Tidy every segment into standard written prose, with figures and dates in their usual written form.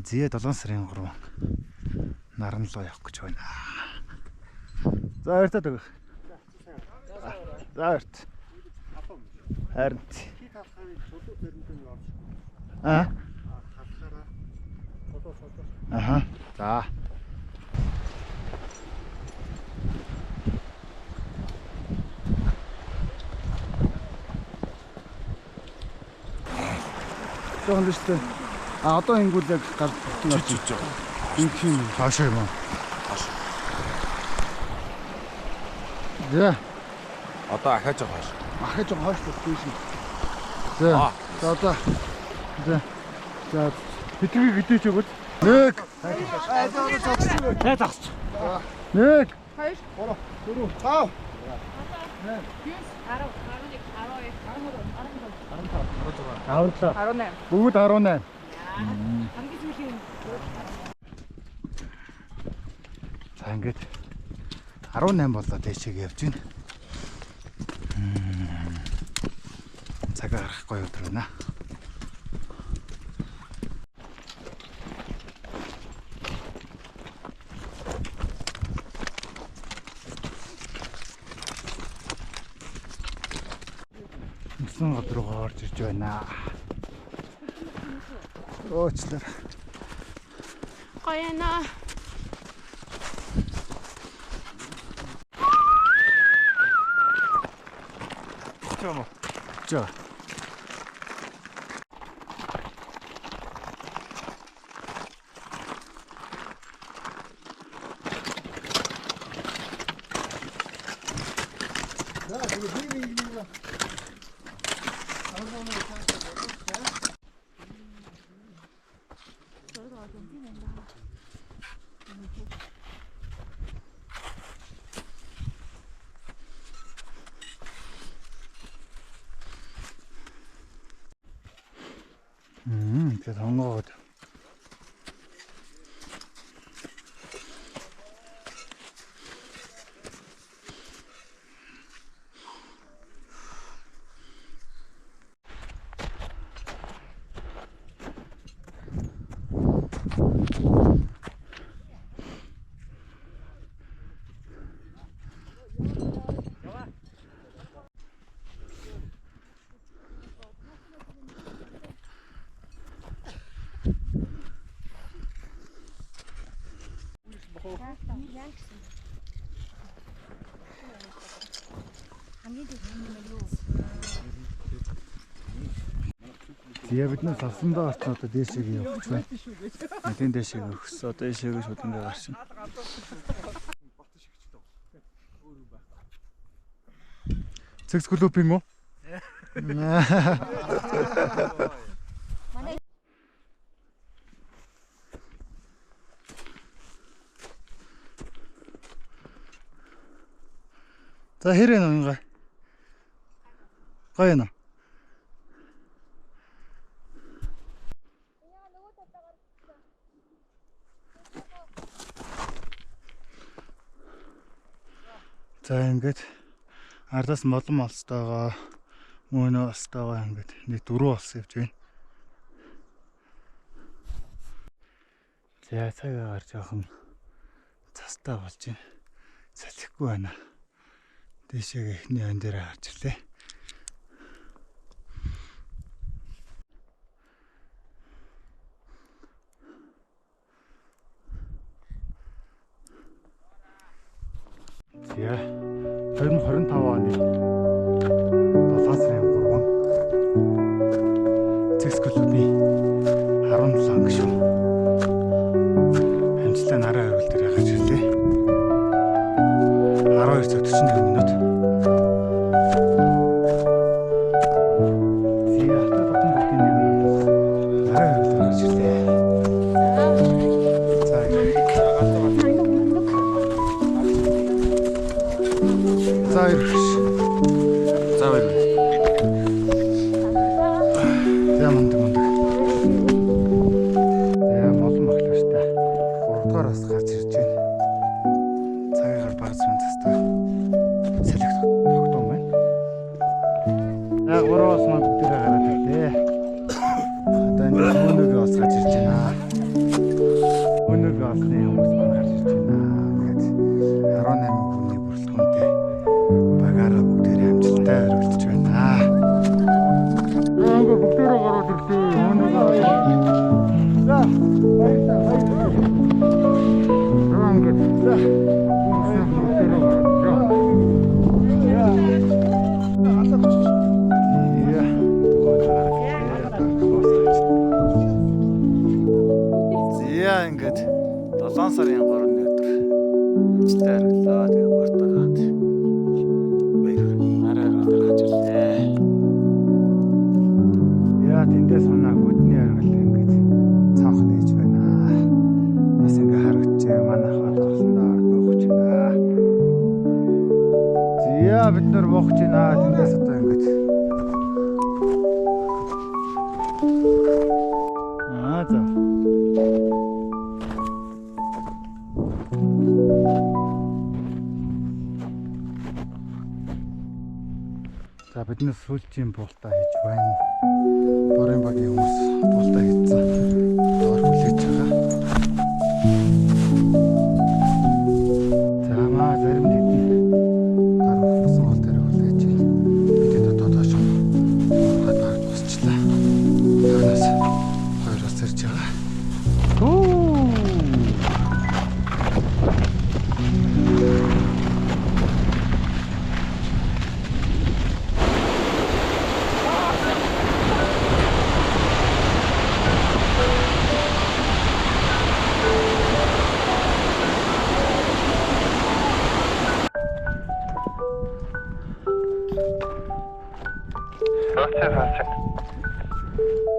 Зээ 7 сарын 3 наран руу явах гэж байна. За баярлалаа төгөх. За баярт. Харин. Аха. За. Жохон л шүү дээ. Одоо ингүүл яг гар чиж. Ингийн хаашаа юм аа. За. Одоо ахаж байгаа хаш. Ахаж байгаа хаш тийш. За. Одоо. За. За. Битрийг хэдэж өгөөд. Нэг. Тэ тагч. Нэг. 2 3 4 5. 17. Бүгд 18. За ингээд 18 болоо дэшег явж байна. Цагаа гарахгүй өдөр байна. Мөсөн гад руугаа орж ирж байна. Оочлаа. Гоёна. Чому? Чё? Тэгээд хонгоод. Тэгээ бид нар савсандаа орсон одоо дээшээ явах гэж байна. Эдийн дээшээ өгс одоо дээшээ шууд ингээ гарсан. Цэгц клубын уу? За хэрэг нэг гоё нэ. За ингээд ардаас молон олстойгоо мөнөө олстойгоо ингээд нэг 4 болсон явж байна. За цагаагаар жоохон цастай болж байна. Салхихгүй байна. Дэшег ихний өн дээр харж ирлээ. За 2025 оны 7 сарын 3 Цэгц клубын 17 гишүүн амжилттай нараа хөрвөл дээр гарч ирлээ. 12 цаг 41 минут. Зээ хата татан бүгдийн нэг нараа хөрвөл дээр гарч ирлээ. За. За. ороод эндээ сунаа хөдний аргал ингээд цонх нээж байна. Бас ингээ харагчээ манайхаа тоолсондоо буугч байна. Зя бид нар буугч байна. Тэндээс одоо ингээд за. За биднес сүүлчийн буултаа хийж байна. Борын багийн хүмүүс буултаа хийсэн. Доор хүлээж байгаа. За маа зарим нэгэн гар усан бол дээр хүлээж бидэд одоо доош хаад гарч босчлаа. Танаас хоёроос ирж байгаа.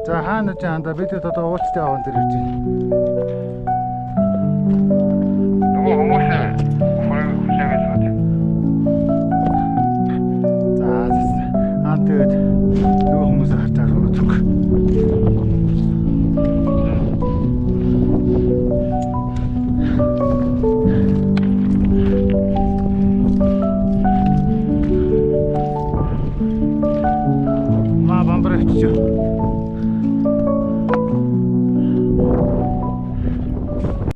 За хаана ч анда бид одоо уулзтай аван дээр ирж байна. Нөгөө хүмүүс